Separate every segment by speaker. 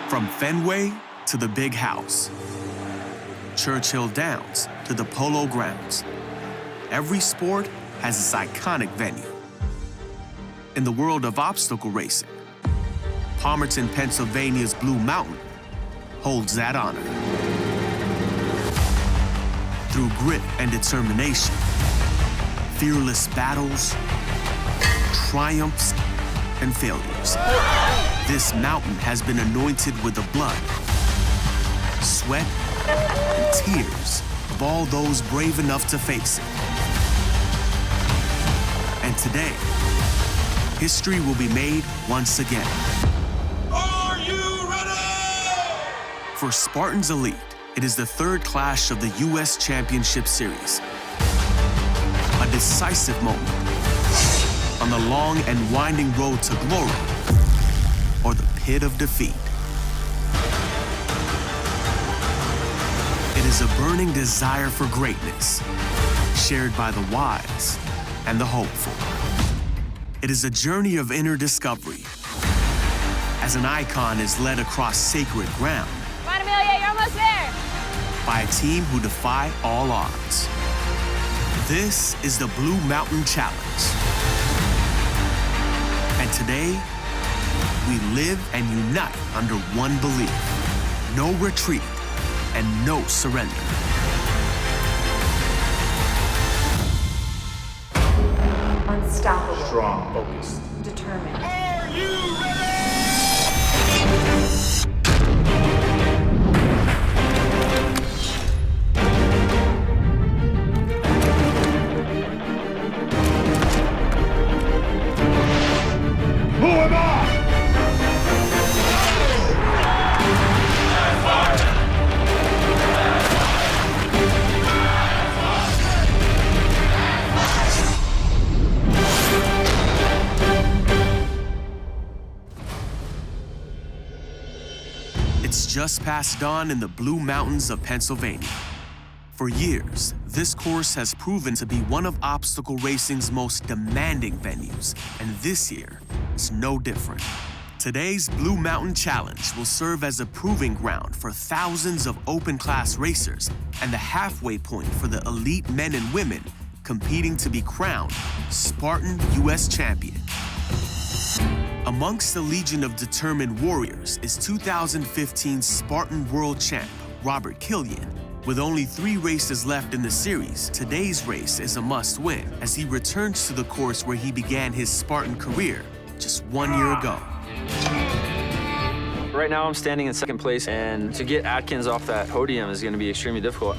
Speaker 1: From Fenway to the Big House, Churchill Downs to the Polo Grounds, every sport has its iconic venue. In the world of obstacle racing, Palmerton, Pennsylvania's Blue Mountain holds that honor. Through grit and determination, fearless battles, triumphs, and failures, this mountain has been anointed with the blood, sweat, and tears of all those brave enough to face it. And today, history will be made once again.
Speaker 2: Are you ready?
Speaker 1: For Spartan's Elite, it is the third clash of the U.S. Championship Series. A decisive moment on the long and winding road to glory or the pit of defeat. It is a burning desire for greatness, shared by the wise and the hopeful. It is a journey of inner discovery as an icon is led across sacred ground.
Speaker 3: Come on, Amelia, you're almost there.
Speaker 1: By a team who defy all odds. This is the Blue Mountain Challenge. And today, we live and unite under one belief: no retreat and no surrender.
Speaker 4: Unstoppable.
Speaker 5: Strong, focused.
Speaker 4: Determined.
Speaker 2: Are you ready?
Speaker 5: Who am I?
Speaker 1: It's just past dawn in the Blue Mountains of Pennsylvania. For years, this course has proven to be one of obstacle racing's most demanding venues, and this year is no different. Today's Blue Mountain Challenge will serve as a proving ground for thousands of open-class racers and the halfway point for the elite men and women competing to be crowned Spartan U.S. champion. Amongst the legion of determined warriors is 2015 Spartan world champ Robert Killian. With only 3 races left in the series, today's race is a must-win as he returns to the course where he began his Spartan career just 1 year ago.
Speaker 6: Right now I'm standing in second place, and to get Atkins off that podium is going to be extremely difficult.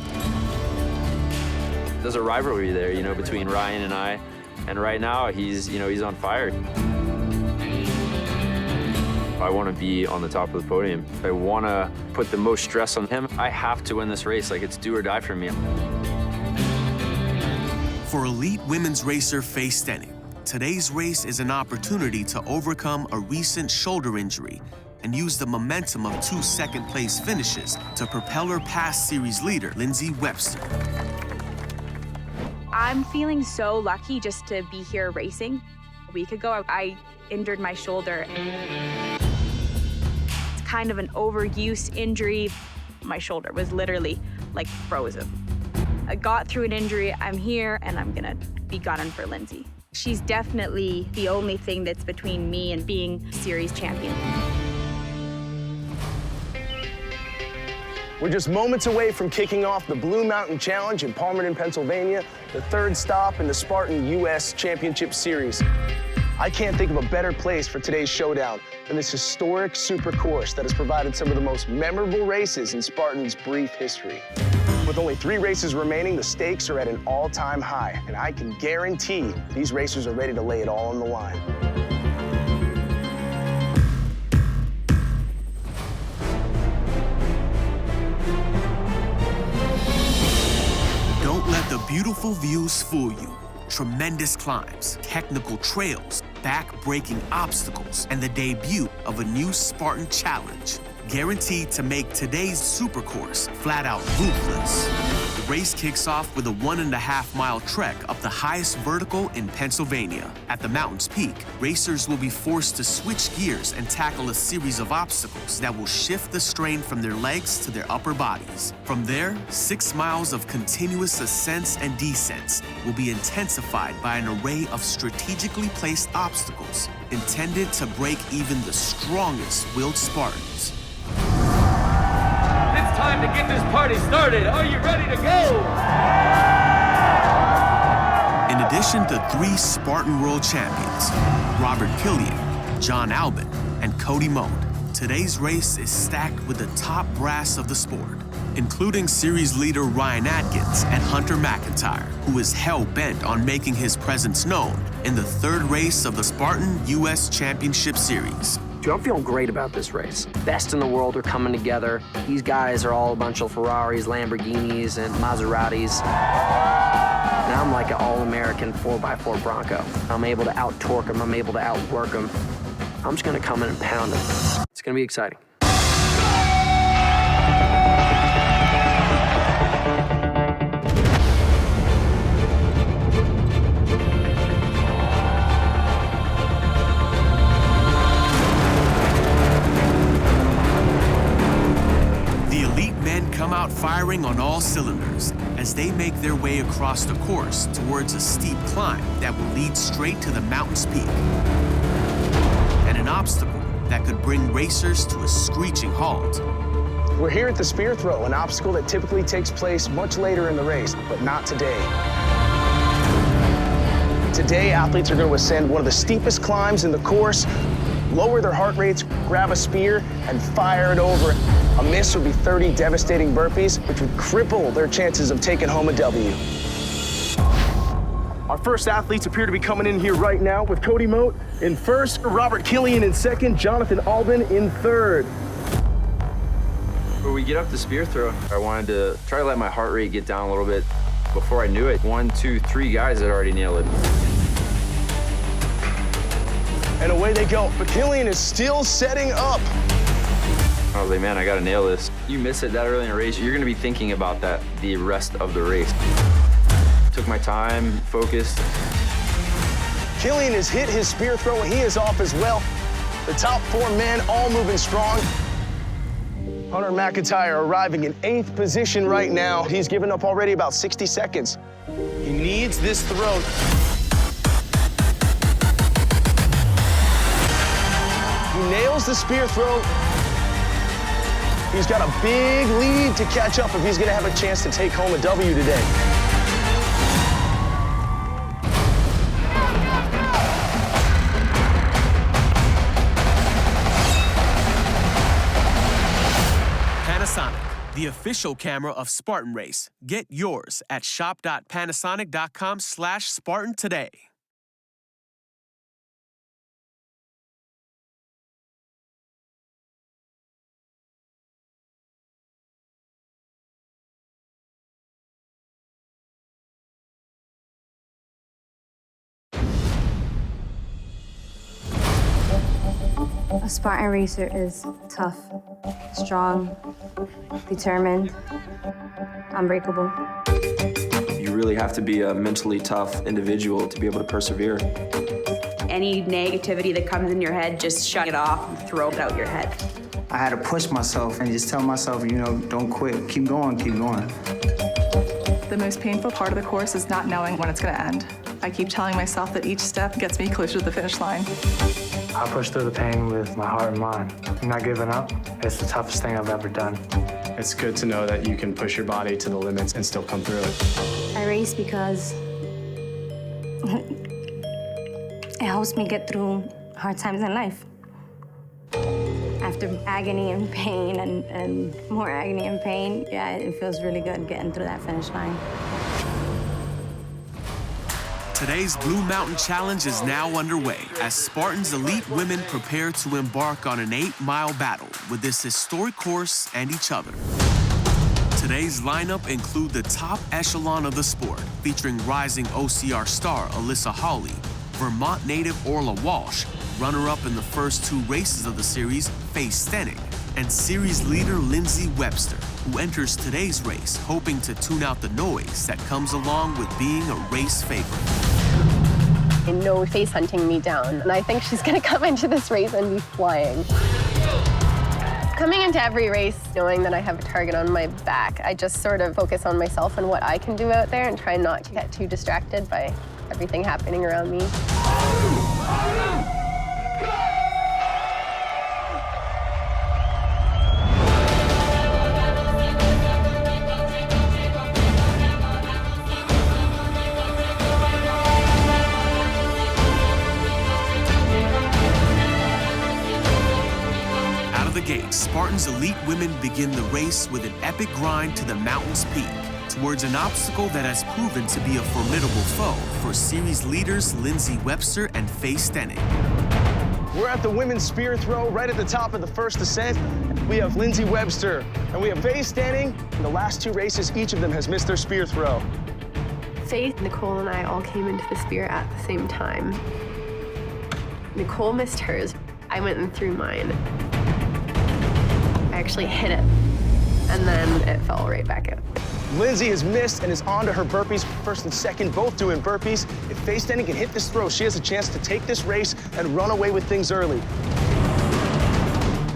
Speaker 6: There's a rivalry there, between Ryan and I, and right now he's on fire. I want to be on the top of the podium. I want to put the most stress on him. I have to win this race. It's do or die for me.
Speaker 1: For elite women's racer Faye Stenning, today's race is an opportunity to overcome a recent shoulder injury and use the momentum of 2 second-place finishes to propel her past series leader, Lindsay Webster.
Speaker 3: I'm feeling so lucky just to be here racing. A week ago, I injured my shoulder. It's kind of an overuse injury. My shoulder was literally frozen. I got through an injury, I'm here, and I'm gonna be gunning for Lindsay. She's definitely the only thing that's between me and being series champion.
Speaker 7: We're just moments away from kicking off the Blue Mountain Challenge in Palmerton, Pennsylvania, the 3rd stop in the Spartan U.S. Championship Series. I can't think of a better place for today's showdown than this historic super course that has provided some of the most memorable races in Spartan's brief history. With only 3 races remaining, the stakes are at an all-time high, and I can guarantee these racers are ready to lay it all on the line.
Speaker 1: Don't let the beautiful views fool you. Tremendous climbs, technical trails, back-breaking obstacles, and the debut of a new Spartan challenge, guaranteed to make today's supercourse flat-out ruthless. race kicks off with a 1.5-mile trek up the highest vertical in Pennsylvania. At the mountain's peak, racers will be forced to switch gears and tackle a series of obstacles that will shift the strain from their legs to their upper bodies. From there, 6 miles of continuous ascents and descents will be intensified by an array of strategically placed obstacles intended to break even the strongest willed Spartans.
Speaker 4: It's time to get this party started. Are you ready to go?
Speaker 1: In addition to 3 Spartan world champions, Robert Killian, John Albin, and Cody Mode, today's race is stacked with the top brass of the sport, including series leader Ryan Atkins and Hunter McIntyre, who is hell-bent on making his presence known in the 3rd race of the Spartan U.S. Championship Series.
Speaker 8: Dude, I'm feeling great about this race. Best in the world are coming together. These guys are all a bunch of Ferraris, Lamborghinis, and Maseratis. And I'm like an all-American 4x4 Bronco. I'm able to out-torque them. I'm able to outwork them. I'm just gonna come in and pound them. It's gonna be exciting.
Speaker 1: Come out firing on all cylinders as they make their way across the course towards a steep climb that will lead straight to the mountain's peak. And an obstacle that could bring racers to a screeching halt.
Speaker 7: We're here at the spear throw, an obstacle that typically takes place much later in the race, but not today. Today, athletes are going to ascend one of the steepest climbs in the course, lower their heart rates, grab a spear, and fire it over. A miss would be 30 devastating burpees, which would cripple their chances of taking home a W. Our first athletes appear to be coming in here right now, with Cody Moat in first, Robert Killian in second, Jonathan Albin in third.
Speaker 6: When we get up the spear throw, I wanted to try to let my heart rate get down a little bit. Before I knew it, 1, 2, 3 guys had already nailed it.
Speaker 7: And away they go, but Killian is still setting up.
Speaker 6: I was like, man, I gotta nail this. You miss it that early in a race, you're gonna be thinking about that the rest of the race. Took my time, focused.
Speaker 7: Killian has hit his spear throw, and he is off as well. The top 4 men all moving strong. Hunter McIntyre arriving in 8th position right now. He's given up already about 60 seconds. He needs this throw. He nails the spear throw. He's got a big lead to catch up if he's going to have a chance to take home a W today.
Speaker 1: Panasonic, the official camera of Spartan Race. Get yours at shop.panasonic.com/Spartan today.
Speaker 9: A Spartan racer is tough, strong, determined, unbreakable.
Speaker 10: You really have to be a mentally tough individual to be able to persevere.
Speaker 11: Any negativity that comes in your head, just shut it off and throw it out your head.
Speaker 12: I had to push myself and just tell myself, you know, don't quit, keep going, keep going.
Speaker 13: The most painful part of the course is not knowing when it's going to end. I keep telling myself that each step gets me closer to the finish line.
Speaker 14: I push through the pain with my heart and mind. I'm not giving up. It's the toughest thing I've ever done.
Speaker 15: It's good to know that you can push your body to the limits and still come through it.
Speaker 9: I race because it helps me get through hard times in life. After agony and pain and more agony and pain, yeah, it feels really good getting through that finish line.
Speaker 1: Today's Blue Mountain Challenge is now underway as Spartans elite women prepare to embark on an 8-mile battle with this historic course and each other. Today's lineup include the top echelon of the sport, featuring rising OCR star Alyssa Hawley, Vermont native Orla Walsh, runner-up in the first 2 races of the series, Faye Stenning, and series leader Lindsay Webster, who enters today's race hoping to tune out the noise that comes along with being a race favorite.
Speaker 16: I know Faye's hunting me down, and I think she's gonna come into this race and be flying. Coming into every race knowing that I have a target on my back, I just sort of focus on myself and what I can do out there and try not to get too distracted by everything happening around me.
Speaker 1: Spartan's elite women begin the race with an epic grind to the mountain's peak, towards an obstacle that has proven to be a formidable foe for series leaders Lindsay Webster and Faye Stenning.
Speaker 7: We're at the women's spear throw right at the top of the first ascent. We have Lindsay Webster and we have Faye Stenning. In the last 2 races, each of them has missed their spear throw.
Speaker 16: Faith, Nicole, and I all came into the spear at the same time. Nicole missed hers. I went and threw mine. I actually hit it, and then it fell right back out.
Speaker 7: Lindsay has missed and is on to her burpees. First and second, both doing burpees. If Faye Stenning can hit this throw, she has a chance to take this race and run away with things early.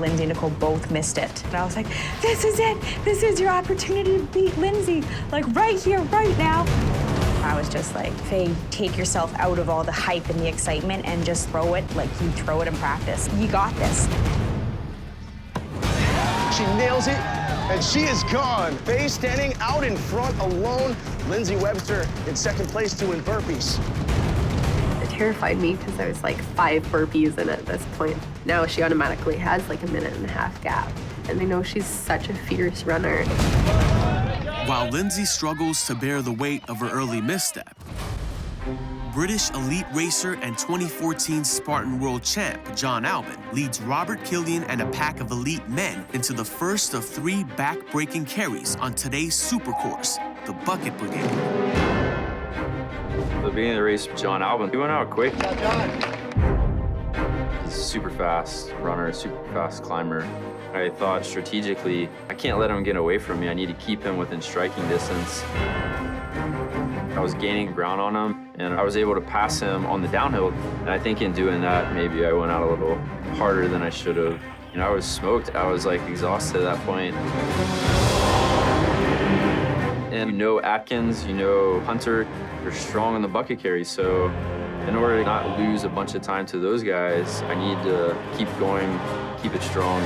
Speaker 3: Lindsay and Nicole both missed it. And I was like, this is it. This is your opportunity to beat Lindsay. Like right here, right now. I was just like, Faye, take yourself out of all the hype and the excitement and just throw it like you throw it in practice. You got this.
Speaker 7: She nails it, and she is gone. Faye Stenning out in front alone. Lindsay Webster in second place doing burpees.
Speaker 16: It terrified me because there was like 5 burpees in at this point. Now she automatically has like a 1.5-minute gap, and I know she's such a fierce runner.
Speaker 1: While Lindsay struggles to bear the weight of her early misstep, British elite racer and 2014 Spartan world champ John Albin leads Robert Killian and a pack of elite men into the first of 3 back-breaking carries on today's super course, the Bucket Brigade.
Speaker 6: At the beginning of the race, John Albin, he went out quick. He's a super fast runner, super fast climber. I thought strategically, I can't let him get away from me. I need to keep him within striking distance. I was gaining ground on him, and I was able to pass him on the downhill. And I think in doing that, maybe I went out a little harder than I should have. You know, I was smoked. I was like exhausted at that point. And you know Atkins, you know Hunter, they're strong on the bucket carry. So in order to not lose a bunch of time to those guys, I need to keep going, keep it strong.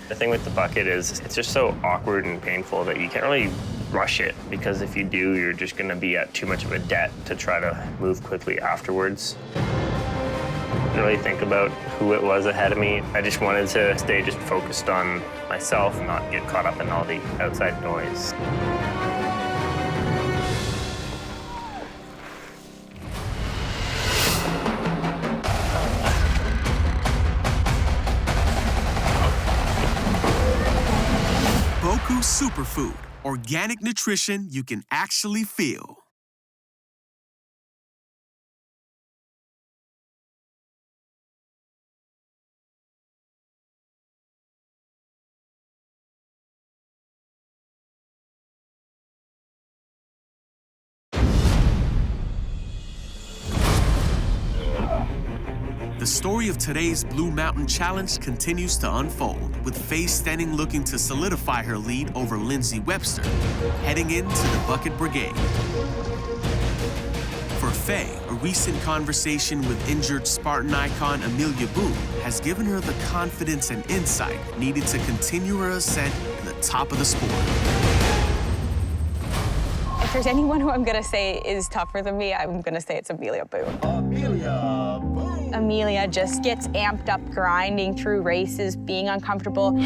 Speaker 17: The thing with the bucket is it's just so awkward and painful that you can't really rush it, because if you do, you're just gonna be at too much of a debt to try to move quickly afterwards. I didn't really think about who it was ahead of me. I just wanted to stay just focused on myself and not get caught up in all the outside noise.
Speaker 1: Boku Superfood, organic nutrition you can actually feel. The story of today's Blue Mountain Challenge continues to unfold, with Faye Stenning looking to solidify her lead over Lindsay Webster, heading into the Bucket Brigade. For Faye, a recent conversation with injured Spartan icon Amelia Boone has given her the confidence and insight needed to continue her ascent to the top of the sport.
Speaker 3: If there's anyone who I'm gonna say is tougher than me, I'm gonna say it's Amelia Boone.
Speaker 2: Amelia Boone.
Speaker 3: Amelia just gets amped up grinding through races, being uncomfortable.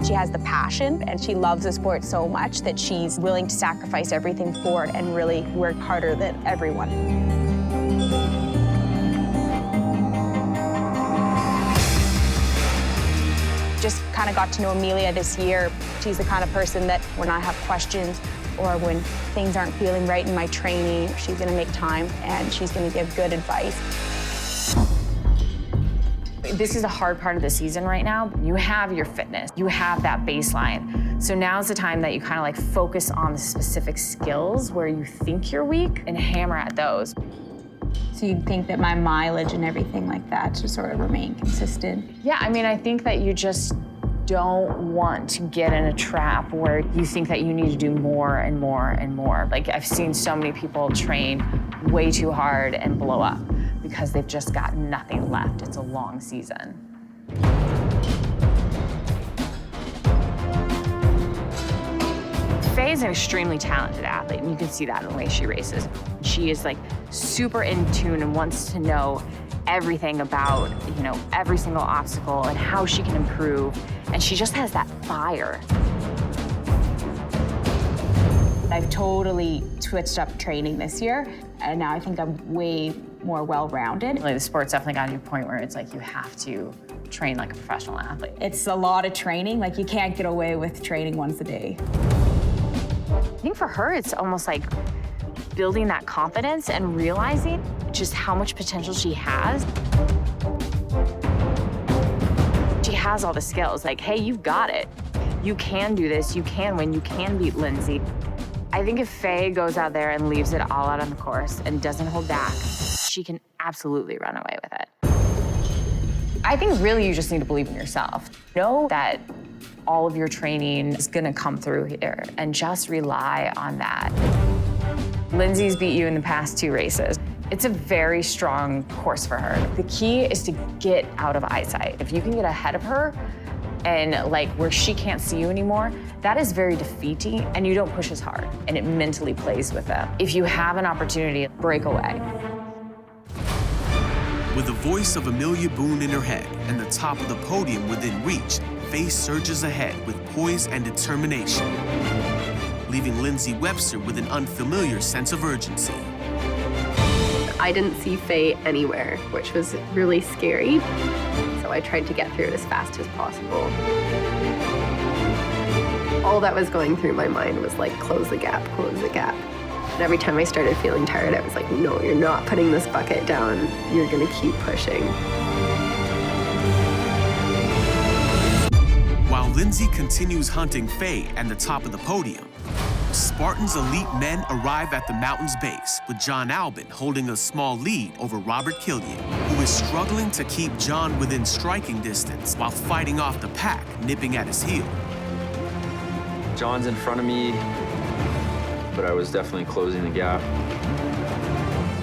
Speaker 3: She has the passion and she loves the sport so much that she's willing to sacrifice everything for it and really work harder than everyone. Just kind of got to know Amelia this year. She's the kind of person that when I have questions, or when things aren't feeling right in my training, she's gonna make time and she's gonna give good advice.
Speaker 18: This is a hard part of the season right now. You have your fitness, you have that baseline. So now's the time that you kind of like focus on the specific skills where you think you're weak and hammer at those.
Speaker 3: So you'd think that my mileage and everything like that should sort of remain consistent?
Speaker 18: Yeah, I mean, I think that you just don't want to get in a trap where you think that you need to do more and more and more. Like, I've seen so many people train way too hard and blow up because they've just got nothing left. It's a long season. Faye is an extremely talented athlete, and you can see that in the way she races. She is like super in tune and wants to know everything about, you know, every single obstacle and how she can improve. And she just has that fire.
Speaker 3: I've totally switched up training this year, and now I think I'm way more well-rounded.
Speaker 18: Like, the sport's definitely gotten to a point where it's like you have to train like a professional athlete.
Speaker 3: It's a lot of training. Like, you can't get away with training once a day.
Speaker 18: I think for her, it's almost like building that confidence and realizing just how much potential she has. She has all the skills. Like, hey, you've got it. You can do this. You can win. You can beat Lindsay. I think if Faye goes out there and leaves it all out on the course and doesn't hold back, she can absolutely run away with it. I think really you just need to believe in yourself. Know that all of your training is gonna come through here and just rely on that. Lindsay's beat you in the past 2 races. It's a very strong course for her. The key is to get out of eyesight. If you can get ahead of her and like where she can't see you anymore, that is very defeating, and you don't push as hard, and it mentally plays with them. If you have an opportunity, break away.
Speaker 1: With the voice of Amelia Boone in her head and the top of the podium within reach, Faye surges ahead with poise and determination, leaving Lindsay Webster with an unfamiliar sense of urgency.
Speaker 16: I didn't see Faye anywhere, which was really scary. So I tried to get through it as fast as possible. All that was going through my mind was like, close the gap, close the gap. And every time I started feeling tired, I was like, no, you're not putting this bucket down. You're gonna keep pushing.
Speaker 1: While Lindsay continues hunting Faye at the top of the podium, Spartan's elite men arrive at the mountain's base, with John Albin holding a small lead over Robert Killian, who is struggling to keep John within striking distance while fighting off the pack, nipping at his heel.
Speaker 6: John's in front of me, but I was definitely closing the gap.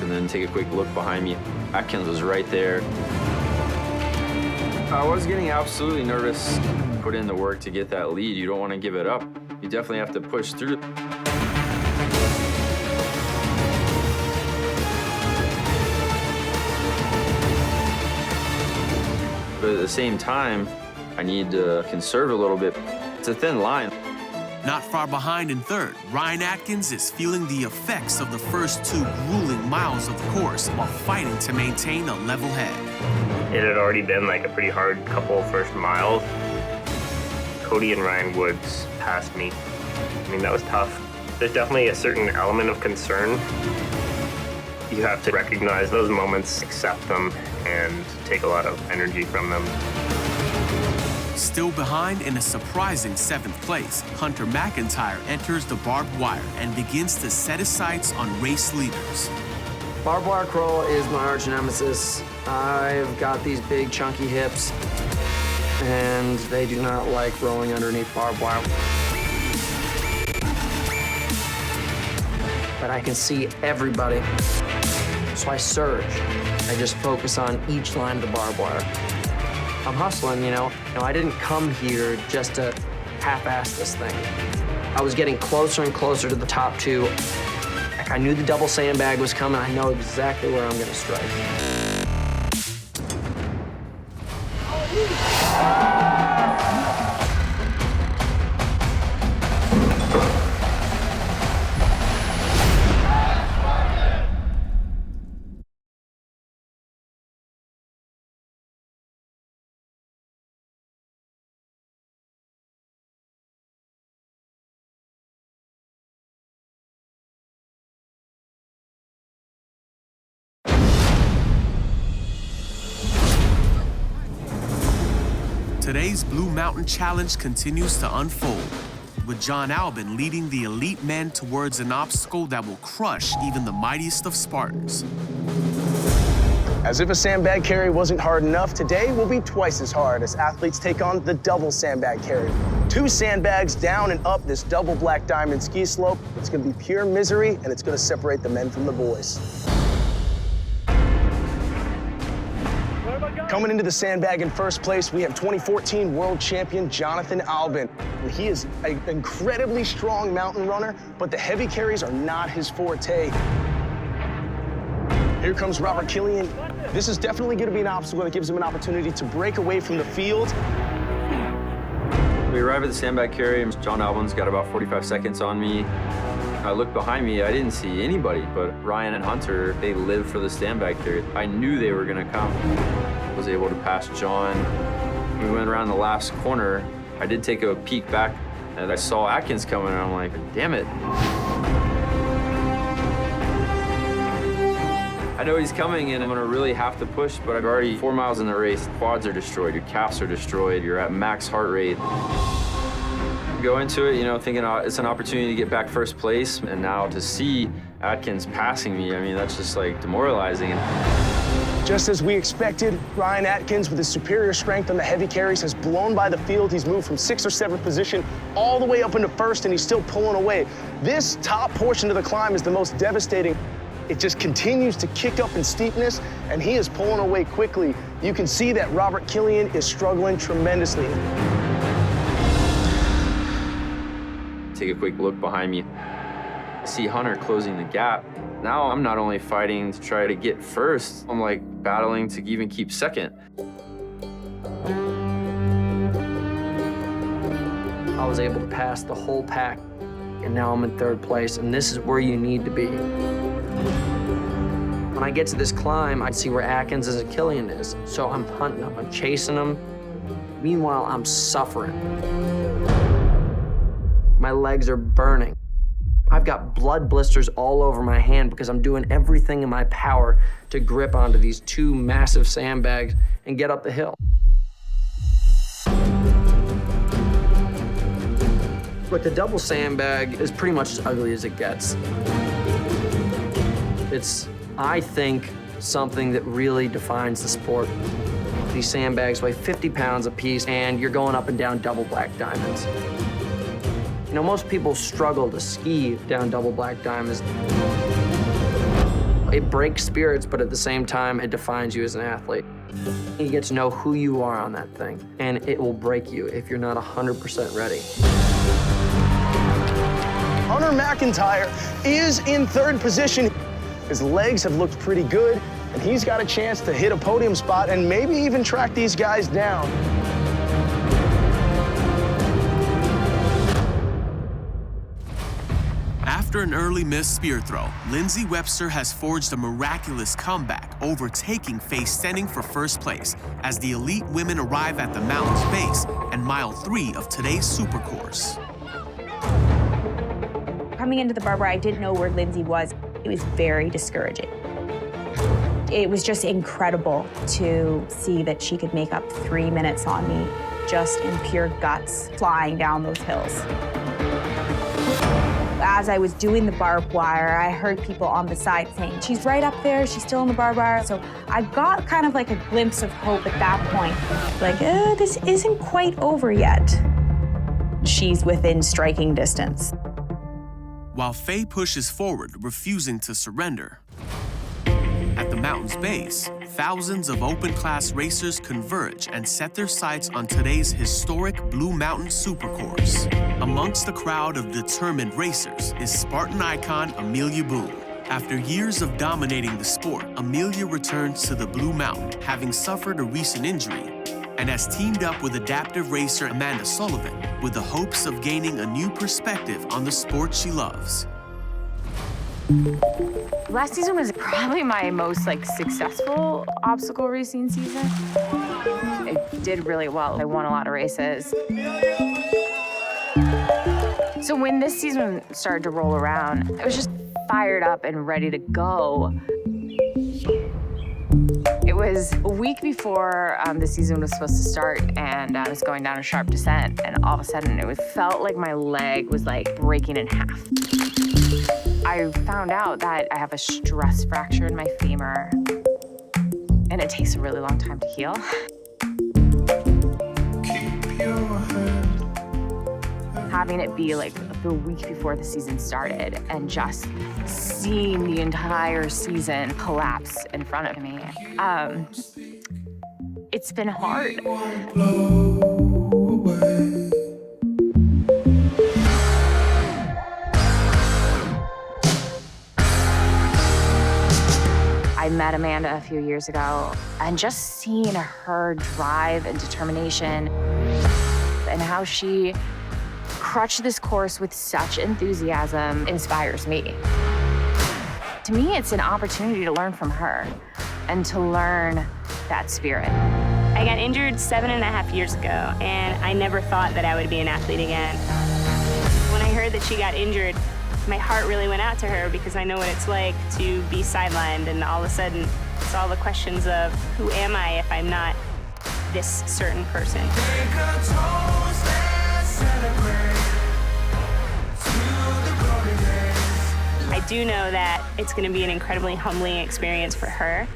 Speaker 6: And then take a quick look behind me. Atkins was right there. I was getting absolutely nervous. Put in the work to get that lead. You don't want to give it up. You definitely have to push through. But at the same time, I need to conserve a little bit. It's a thin line.
Speaker 1: Not far behind in third, Ryan Atkins is feeling the effects of the first 2 grueling miles of the course while fighting to maintain a level head.
Speaker 17: It had already been like a pretty hard couple first miles. Cody and Ryan Woods passed me. I mean, that was tough. There's definitely a certain element of concern. You have to recognize those moments, accept them, and take a lot of energy from them.
Speaker 1: Still behind in a surprising 7th place, Hunter McIntyre enters the barbed wire and begins to set his sights on race leaders.
Speaker 8: Barbed wire crawl is my arch nemesis. I've got these big chunky hips, and they do not like rolling underneath barbed wire. But I can see everybody, so I surge. I just focus on each line of the barbed wire. I'm hustling, you know. I didn't come here just to half-ass this thing. I was getting closer and closer to the top 2. Like, I knew the double sandbag was coming. I know exactly where I'm gonna strike.
Speaker 1: Today's Blue Mountain Challenge continues to unfold, with John Albin leading the elite men towards an obstacle that will crush even the mightiest of Spartans.
Speaker 7: As if a sandbag carry wasn't hard enough, today will be twice as hard as athletes take on the double sandbag carry. 2 sandbags down and up this double black diamond ski slope. It's gonna be pure misery, and it's gonna separate the men from the boys. Coming into the sandbag in first place, we have 2014 world champion Jonathan Albin. He is an incredibly strong mountain runner, but the heavy carries are not his forte. Here comes Robert Killian. This is definitely going to be an obstacle that gives him an opportunity to break away from the field.
Speaker 6: We arrive at the sandbag carry, and John Albin's got about 45 seconds on me. I looked behind me, I didn't see anybody, but Ryan and Hunter, they live for the sandbag carry. I knew they were gonna come. I was able to pass John. We went around the last corner. I did take a peek back, and I saw Atkins coming, and I'm like, damn it. I know he's coming, and I'm gonna really have to push, but I've already 4 miles in the race. Quads are destroyed, your calves are destroyed, you're at max heart rate. Go into it, you know, thinking it's an opportunity to get back first place, and now to see Atkins passing me, I mean, that's just like demoralizing.
Speaker 7: Just as we expected, Ryan Atkins, with his superior strength on the heavy carries, has blown by the field. He's moved from 6th or 7th position all the way up into 1st, and he's still pulling away. This top portion of the climb is the most devastating. It just continues to kick up in steepness, and he is pulling away quickly. You can see that Robert Killian is struggling tremendously.
Speaker 6: Take a quick look behind me. I see Hunter closing the gap. Now I'm not only fighting to try to get first, I'm like battling to even keep second.
Speaker 8: I was able to pass the whole pack, and now I'm in 3rd place, and this is where you need to be. When I get to this climb, I see where Atkins and Killian is. So I'm hunting them, I'm chasing them. Meanwhile, I'm suffering. My legs are burning. I've got blood blisters all over my hand because I'm doing everything in my power to grip onto these 2 massive sandbags and get up the hill. But the double sandbag is pretty much as ugly as it gets. It's, I think, something that really defines the sport. These sandbags weigh 50 pounds apiece, and you're going up and down double black diamonds. You know, most people struggle to ski down double black diamonds. It breaks spirits, but at the same time, it defines you as an athlete. You get to know who you are on that thing, and it will break you if you're not 100% ready.
Speaker 7: Hunter McIntyre is in 3rd position. His legs have looked pretty good, and he's got a chance to hit a podium spot and maybe even track these guys down.
Speaker 1: After an early missed spear throw, Lindsay Webster has forged a miraculous comeback, overtaking Faye Stenning for first place as the elite women arrive at the mountain's base and mile 3 of today's super course.
Speaker 3: Coming into the bar where I didn't know where Lindsay was, it was very discouraging. It was just incredible to see that she could make up 3 minutes on me, just in pure guts, flying down those hills. As I was doing the barbed wire, I heard people on the side saying, she's right up there, she's still in the barbed wire. So I got kind of like a glimpse of hope at that point. Like, this isn't quite over yet. She's within striking distance.
Speaker 1: While Faye pushes forward, refusing to surrender. At the mountain's base, thousands of open-class racers converge and set their sights on today's historic Blue Mountain Supercourse. Amongst the crowd of determined racers is Spartan icon Amelia Boone. After years of dominating the sport, Amelia returns to the Blue Mountain, having suffered a recent injury, and has teamed up with adaptive racer Amanda Sullivan with the hopes of gaining a new perspective on the sport she loves.
Speaker 18: Last season was probably my most successful obstacle racing season. I did really well. I won a lot of races. So when this season started to roll around, I was just fired up and ready to go. It It was a week before the season was supposed to start, and I was going down a sharp descent, and all of a sudden it felt like my leg was like breaking in half. I found out that I have a stress fracture in my femur, and it takes a really long time to heal. Having it be like the week before the season started and just seeing the entire season collapse in front of me, it's been hard. I met Amanda a few years ago, and just seeing her drive and determination and how she crushed this course with such enthusiasm inspires me. To me, it's an opportunity to learn from her and to learn that spirit.
Speaker 19: I got injured 7.5 years ago, and I never thought that I would be an athlete again. When I heard that she got injured, my heart really went out to her because I know what it's like to be sidelined, and all of a sudden, it's all the questions of who am I if I'm not this certain person. I do know that it's going to be an incredibly humbling experience for her.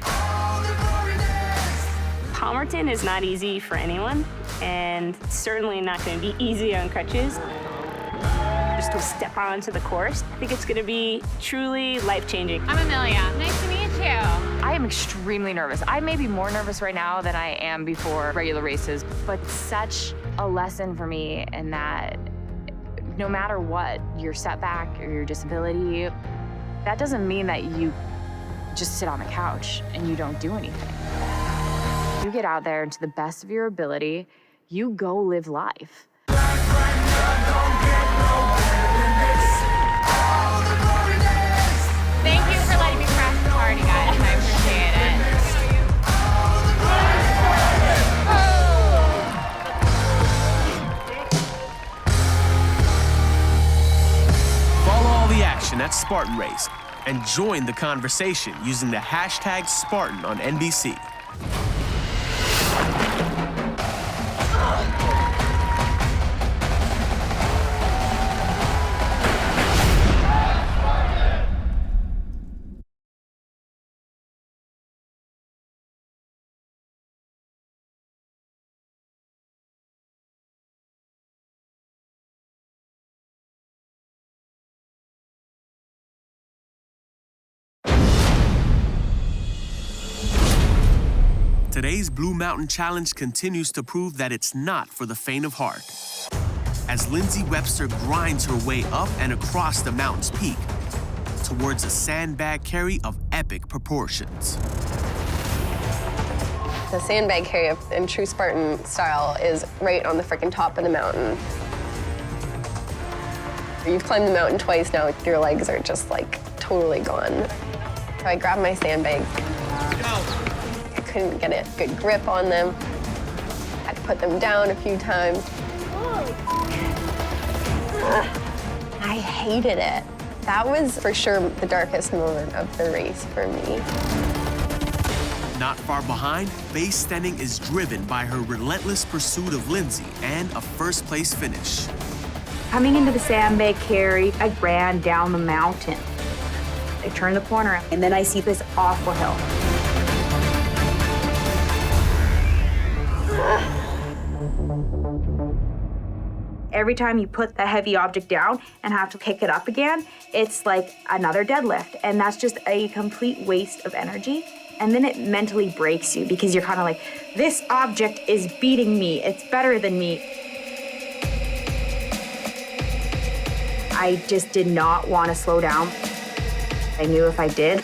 Speaker 19: Palmerton is not easy for anyone, and certainly not going to be easy on crutches. Just to step onto the course, I think it's going to be truly life-changing.
Speaker 18: I'm Amelia. Nice to meet you. I am extremely nervous. I may be more nervous right now than I am before regular races, but it's such a lesson for me in that no matter what, your setback or your disability, that doesn't mean that you just sit on the couch and you don't do anything. You get out there and to the best of your ability, you go live life.
Speaker 11: Thank you for letting me crash the party, guys. I appreciate it.
Speaker 1: Follow all the action at Spartan Race and join the conversation using the hashtag Spartan on NBC. Today's Blue Mountain Challenge continues to prove that it's not for the faint of heart. As Lindsay Webster grinds her way up and across the mountain's peak towards a sandbag carry of epic proportions.
Speaker 16: The sandbag carry in true Spartan style is right on the frickin' top of the mountain. You've climbed the mountain twice now, your legs are just like totally gone. So I grabbed my sandbags. I couldn't get a good grip on them. Had to put them down a few times. I hated it. That was for sure the darkest moment of the race for me.
Speaker 1: Not far behind, Faye Stenning is driven by her relentless pursuit of Lindsay and a first-place finish.
Speaker 3: Coming into the sandbag carry, I ran down the mountain. I turned the corner, and then I see this awful hill. Every time you put the heavy object down and have to pick it up again, it's like another deadlift, and that's just a complete waste of energy. And then it mentally breaks you because you're kind of like, this object is beating me, it's better than me. I just did not want to slow down. I knew if I did,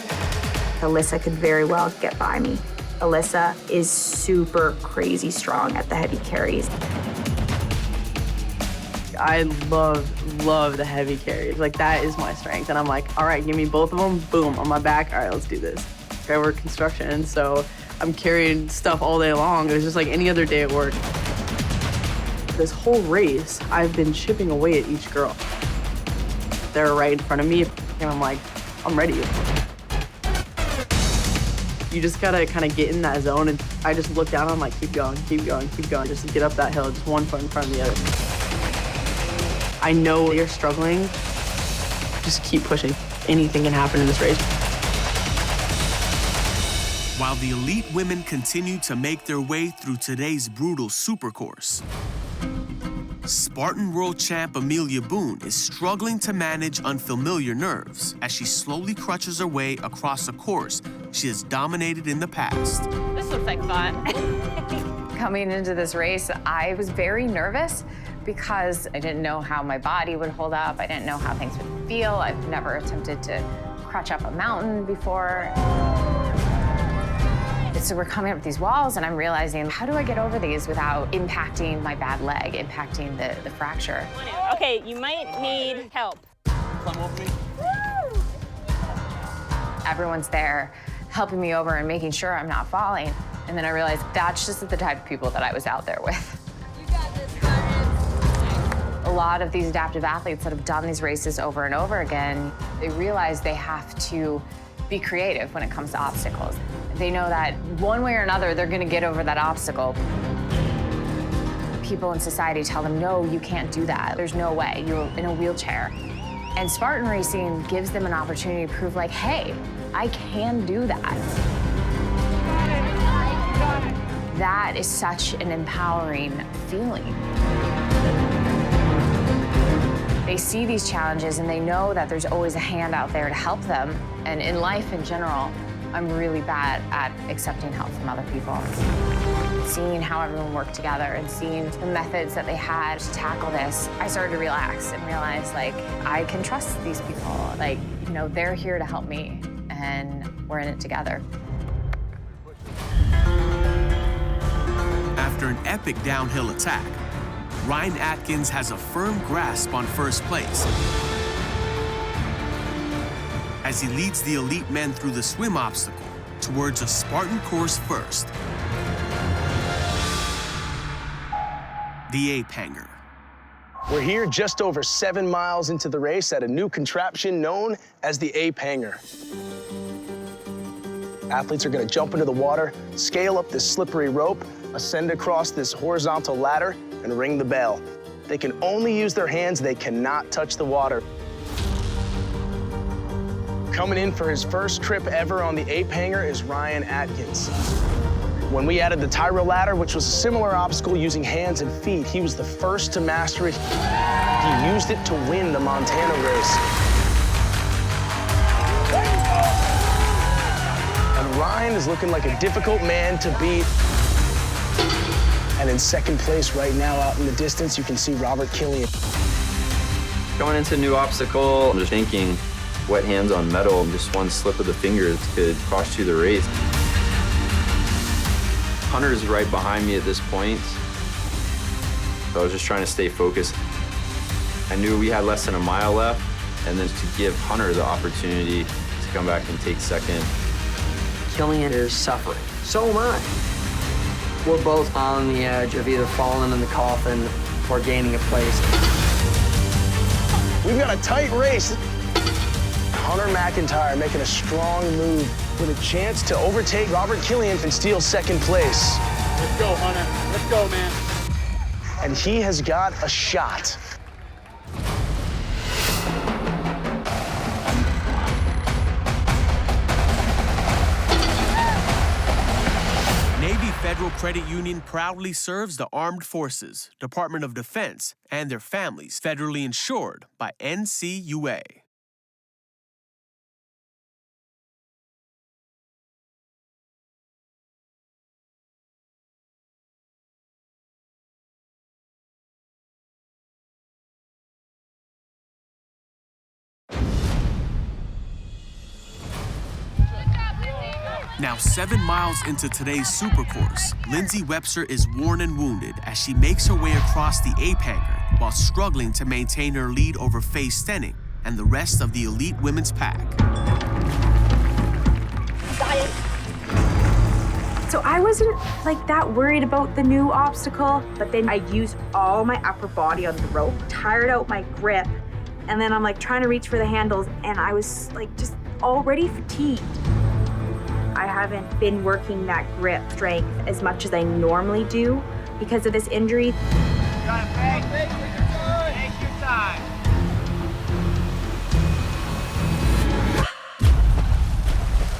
Speaker 3: Alyssa could very well get by me. Alyssa is super crazy strong at the heavy carries.
Speaker 20: I love the heavy carries. Like, that is my strength. And I'm like, all right, give me both of them, boom, on my back. All right, let's do this. I work construction, so I'm carrying stuff all day long. It was just like any other day at work. This whole race, I've been chipping away at each girl. They're right in front of me, and I'm like, I'm ready. You just gotta kind of get in that zone, and I just look down and I'm like, keep going, keep going, keep going. Just get up that hill, just one foot in front of the other. I know you're struggling. Just keep pushing. Anything can happen in this race.
Speaker 1: While the elite women continue to make their way through today's brutal supercourse, Spartan world champ Amelia Boone is struggling to manage unfamiliar nerves as she slowly crutches her way across a course she has dominated in the past.
Speaker 18: This looks like fun. Coming into this race, I was very nervous because I didn't know how my body would hold up. I didn't know how things would feel. I've never attempted to crutch up a mountain before. So we're coming up these walls, and I'm realizing, how do I get over these without impacting my bad leg, impacting the fracture?
Speaker 19: Okay, you might need help.
Speaker 7: Climb over me.
Speaker 18: Everyone's there helping me over and making sure I'm not falling. And then I realized that's just the type of people that I was out there with. You got this, Spartan. A lot of these adaptive athletes that have done these races over and over again, they realize they have to be creative when it comes to obstacles. They know that one way or another, they're gonna get over that obstacle. People in society tell them, no, you can't do that. There's no way, you're in a wheelchair. And Spartan racing gives them an opportunity to prove like, hey, I can do that. That is such an empowering feeling. They see these challenges and they know that there's always a hand out there to help them. And in life in general, I'm really bad at accepting help from other people. Seeing how everyone worked together and seeing the methods that they had to tackle this, I started to relax and realize, like, I can trust these people. Like, you know, they're here to help me, and we're in it together.
Speaker 1: After an epic downhill attack, Ryan Atkins has a firm grasp on first place as he leads the elite men through the swim obstacle towards a Spartan course first, the Ape Hanger.
Speaker 7: We're here just over 7 miles into the race at a new contraption known as the Ape Hanger. Athletes are gonna jump into the water, scale up this slippery rope, ascend across this horizontal ladder, and ring the bell. They can only use their hands, they cannot touch the water. Coming in for his first trip ever on the Ape Hanger is Ryan Atkins. When we added the Tyro ladder, which was a similar obstacle using hands and feet, he was the first to master it. He used it to win the Montana race. And Ryan is looking like a difficult man to beat. And in second place right now out in the distance, you can see Robert Killian.
Speaker 6: Going into a new obstacle, I'm just thinking, wet hands on metal, just one slip of the fingers could cost you the race. Hunter's right behind me at this point, so I was just trying to stay focused. I knew we had less than a mile left, and then to give Hunter the opportunity to come back and take second.
Speaker 8: Killian is suffering. So am I. We're both on the edge of either falling in the coffin or gaining a place.
Speaker 7: We've got a tight race. Hunter McIntyre making a strong move with a chance to overtake Robert Killian and steal second place.
Speaker 2: Let's go, Hunter. Let's go, man.
Speaker 7: And he has got a shot.
Speaker 1: Navy Federal Credit Union proudly serves the Armed Forces, Department of Defense, and their families, federally insured by NCUA. Now 7 miles into today's supercourse, Lindsay Webster is worn and wounded as she makes her way across the Ape Hanger while struggling to maintain her lead over Faye Stenning and the rest of the elite women's pack.
Speaker 3: So I wasn't like that worried about the new obstacle, but then I used all my upper body on the rope, tired out my grip, and then I'm like trying to reach for the handles, and I was like just already fatigued. I haven't been working that grip strength as much as I normally do because of this injury.
Speaker 4: Take your time.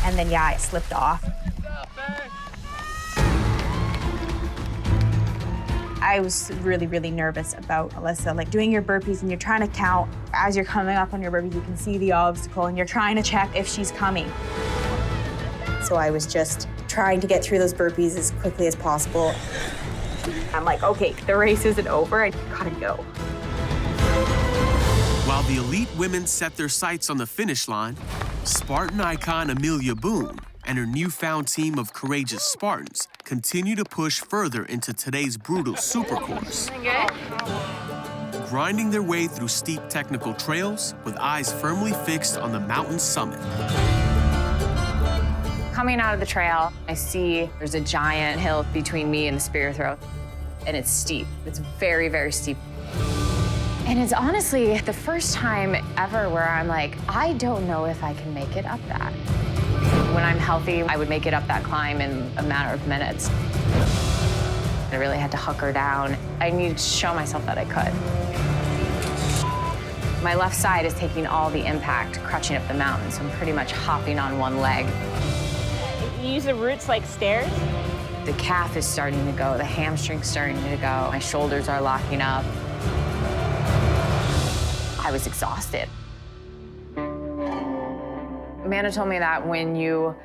Speaker 3: And then, yeah, I slipped off. I was really, really nervous about Alyssa, like doing your burpees and you're trying to count. As you're coming up on your burpees, you can see the obstacle and you're trying to check if she's coming. So I was just trying to get through those burpees as quickly as possible. I'm like, okay, the race isn't over, I gotta go.
Speaker 1: While the elite women set their sights on the finish line, Spartan icon Amelia Boone and her newfound team of courageous Spartans continue to push further into today's brutal supercourse. Grinding their way through steep technical trails with eyes firmly fixed on the mountain summit.
Speaker 18: Coming out of the trail, I see there's a giant hill between me and the spear throw, and it's steep. It's very, very steep. And it's honestly the first time ever where I'm like, I don't know if I can make it up that. When I'm healthy, I would make it up that climb in a matter of minutes. I really had to hunker down. I needed to show myself that I could. My left side is taking all the impact, crutching up the mountain, so I'm pretty much hopping on one leg.
Speaker 19: You use the roots like stairs?
Speaker 18: The calf is starting to go, the hamstring's starting to go, my shoulders are locking up. I was exhausted. Amanda told me that when you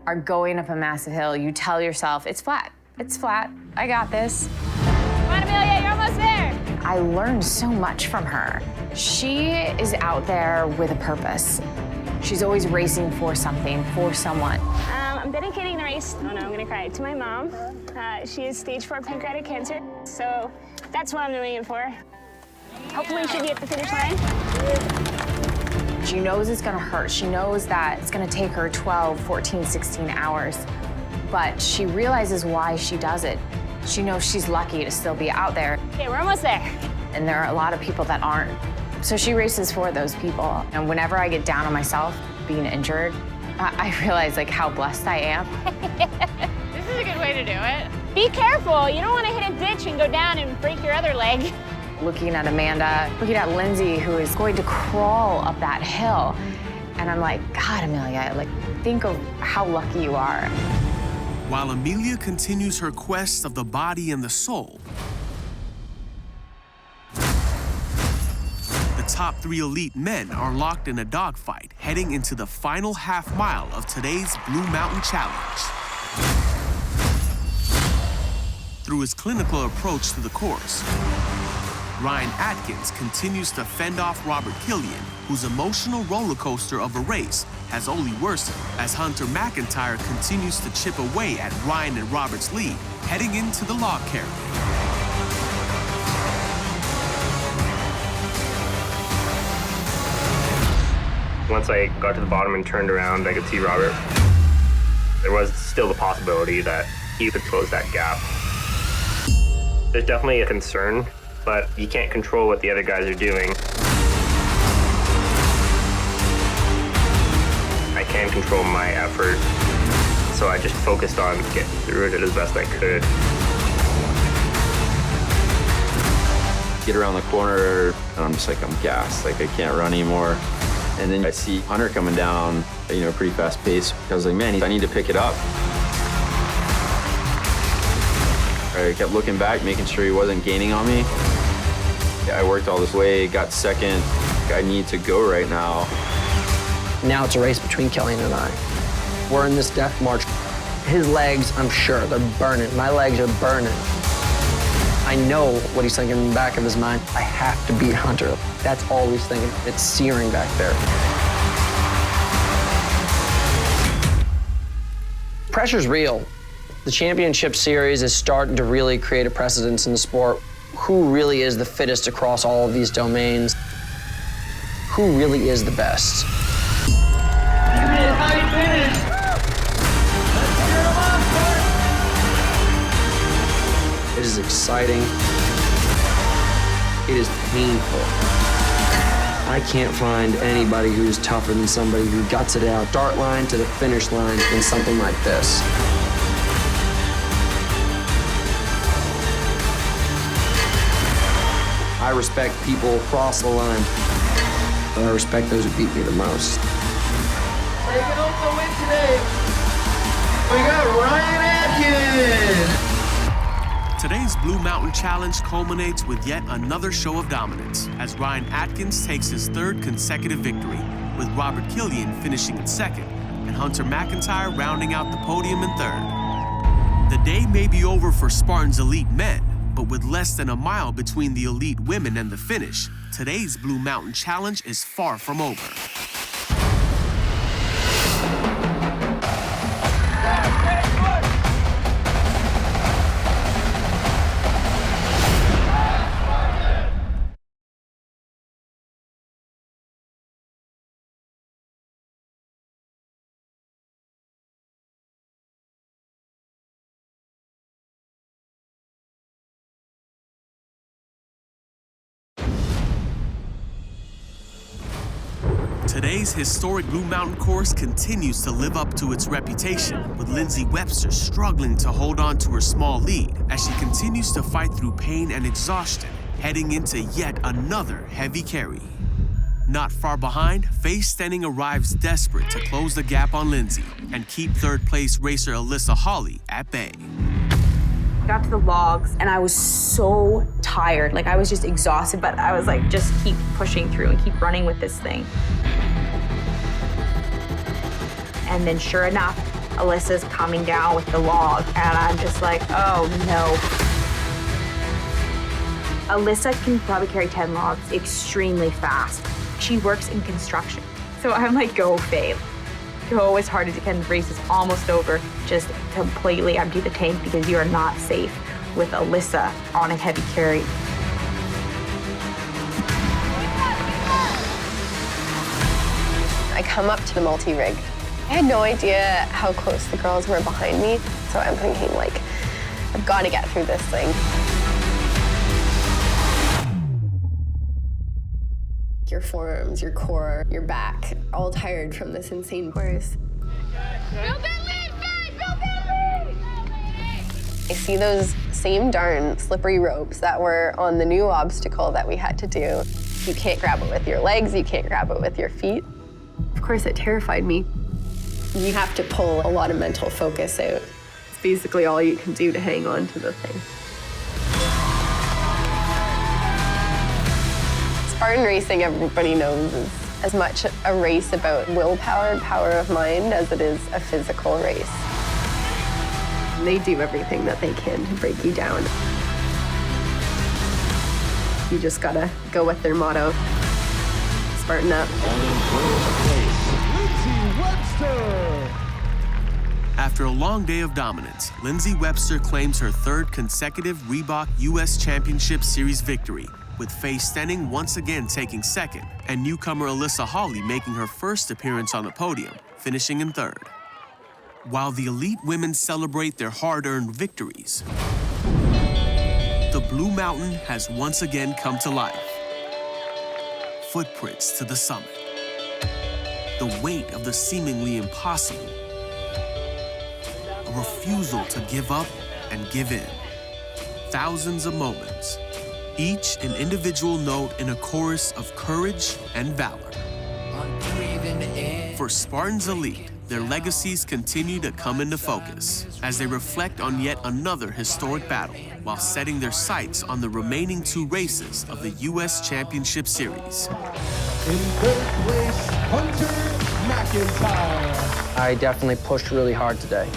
Speaker 18: are going up a massive hill, you tell yourself, it's flat, I got this.
Speaker 19: Come on, Amelia, you're almost there.
Speaker 18: I learned so much from her. She is out there with a purpose. She's always racing for something, for someone.
Speaker 19: I'm dedicating the race, oh no, I'm gonna cry, to my mom. She has stage 4 pancreatic cancer, so that's what I'm doing it for. Hopefully she'll be at the finish line.
Speaker 18: She knows it's gonna hurt. She knows that it's gonna take her 12, 14, 16 hours, but she realizes why she does it. She knows she's lucky to still be out there.
Speaker 19: Okay, we're almost there.
Speaker 18: And there are a lot of people that aren't. So she races for those people. And whenever I get down on myself, being injured, I realize like how blessed I am.
Speaker 19: This is a good way to do it. Be careful, you don't wanna hit a ditch and go down and break your other leg.
Speaker 18: Looking at Amanda, looking at Lindsay, who is going to crawl up that hill. And I'm like, God, Amelia, like, think of how lucky you are.
Speaker 1: While Amelia continues her quest of the body and the soul, the top 3 elite men are locked in a dogfight heading into the final half mile of today's Blue Mountain Challenge. Through his clinical approach to the course, Ryan Atkins continues to fend off Robert Killian, whose emotional roller coaster of a race has only worsened as Hunter McIntyre continues to chip away at Ryan and Robert's lead, heading into the log carrier.
Speaker 17: Once I got to the bottom and turned around, I could see Robert. There was still the possibility that he could close that gap. There's definitely a concern, but you can't control what the other guys are doing. I can control my effort, so I just focused on getting through it as best I could.
Speaker 6: Get around the corner, and I'm just like, I'm gassed, like I can't run anymore. And then I see Hunter coming down, pretty fast pace. I was like, man, I need to pick it up. I kept looking back, making sure he wasn't gaining on me. I worked all this way, got second. I need to go right now.
Speaker 8: Now it's a race between Killian and I. We're in this death march. His legs, I'm sure, they're burning. My legs are burning. I know what he's thinking in the back of his mind. I have to beat Hunter. That's all he's thinking. It's searing back there. Pressure's real. The championship series is starting to really create a precedence in the sport. Who really is the fittest across all of these domains? Who really is the best? It is exciting. It is painful. I can't find anybody who's tougher than somebody who guts it out, start line to the finish line in something like this. I respect people cross the line, but I respect those who beat me the most.
Speaker 4: Taking home the win today, we got Ryan Atkins.
Speaker 1: Today's Blue Mountain Challenge culminates with yet another show of dominance as Ryan Atkins takes his third consecutive victory, with Robert Killian finishing in second and Hunter McIntyre rounding out the podium in third. The day may be over for Spartan's elite men, but with less than a mile between the elite women and the finish, today's Blue Mountain Challenge is far from over. Today's historic Blue Mountain course continues to live up to its reputation, with Lindsay Webster struggling to hold on to her small lead as she continues to fight through pain and exhaustion, heading into yet another heavy carry. Not far behind, Faye Stenning arrives desperate to close the gap on Lindsay and keep third-place racer Alyssa Hawley at bay.
Speaker 3: Got to the logs and I was so tired. Like I was just exhausted, but I was like, just keep pushing through and keep running with this thing. And then sure enough, Alyssa's coming down with the log and I'm just like, oh no. Alyssa can probably carry 10 logs extremely fast. She works in construction. So I'm like, go Faye. Go as hard as you can. The race is almost over. Just completely empty the tank because you are not safe with Alyssa on a heavy carry.
Speaker 16: I come up to the multi-rig. I had no idea how close the girls were behind me, so I'm thinking, like, I've got to get through this thing. Your forearms, your core, your back, all tired from this insane course. I see those same darn slippery ropes that were on the new obstacle that we had to do. You can't grab it with your legs, you can't grab it with your feet. Of course, it terrified me. You have to pull a lot of mental focus out. It's basically all you can do to hang on to the thing. Spartan racing, everybody knows, is as much a race about willpower and power of mind as it is a physical race. They do everything that they can to break you down. You just gotta go with their motto, Spartan up.
Speaker 1: After a long day of dominance, Lindsay Webster claims her third consecutive Reebok U.S. Championship Series victory, with Faye Stenning once again taking second, and newcomer Alyssa Hawley making her first appearance on the podium, finishing in third. While the elite women celebrate their hard-earned victories, the Blue Mountain has once again come to life. Footprints to the summit. The weight of the seemingly impossible. A refusal to give up and give in. Thousands of moments, each an individual note in a chorus of courage and valor. For Spartan's elite, their legacies continue to come into focus as they reflect on yet another historic battle while setting their sights on the remaining 2 races of the U.S. Championship Series.
Speaker 5: In third place, Hunter McIntyre.
Speaker 8: I definitely pushed really hard today.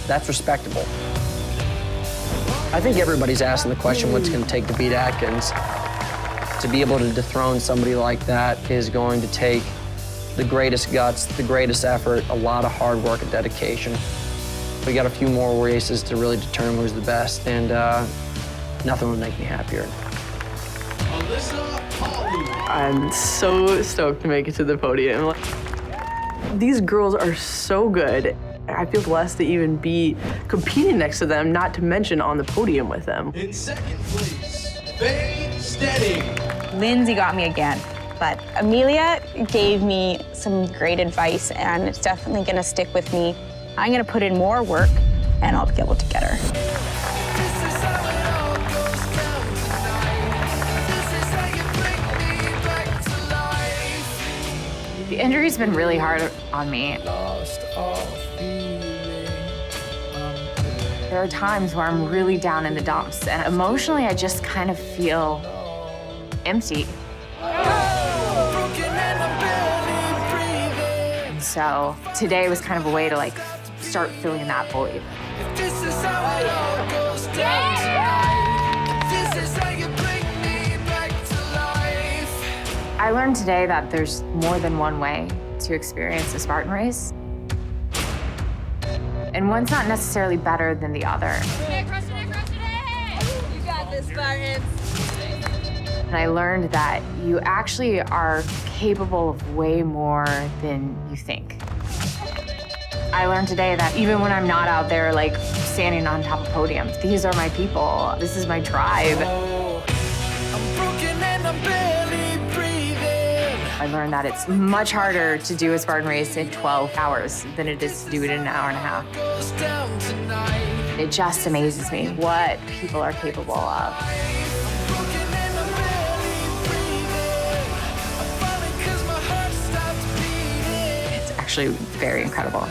Speaker 8: That's respectable. I think everybody's asking the question, what's going to take to beat Atkins? To be able to dethrone somebody like that is going to take the greatest guts, the greatest effort, a lot of hard work and dedication. We got a few more races to really determine who's the best, and nothing would make me happier.
Speaker 20: I'm so stoked to make it to the podium. These girls are so good. I feel blessed to even be competing next to them, not to mention on the podium with them.
Speaker 5: In second place, Faye Stenning.
Speaker 3: Lindsay got me again. But Amelia gave me some great advice, and it's definitely gonna stick with me. I'm gonna put in more work, and I'll be able to get her.
Speaker 18: The injury's been really hard on me. There are times where I'm really down in the dumps, and emotionally, I just kind of feel empty. And so today was kind of a way to like start filling that void. I learned today that there's more than one way to experience a Spartan race. And one's not necessarily better than the other.
Speaker 21: Hey, crush it, hey! You got this, Spartans.
Speaker 18: And I learned that you actually are capable of way more than you think. I learned today that even when I'm not out there, like, standing on top of podiums, these are my people. This is my tribe. I learned that it's much harder to do a Spartan race in 12 hours than it is to do it in an hour and a half. It just amazes me what people are capable of. It's actually very incredible.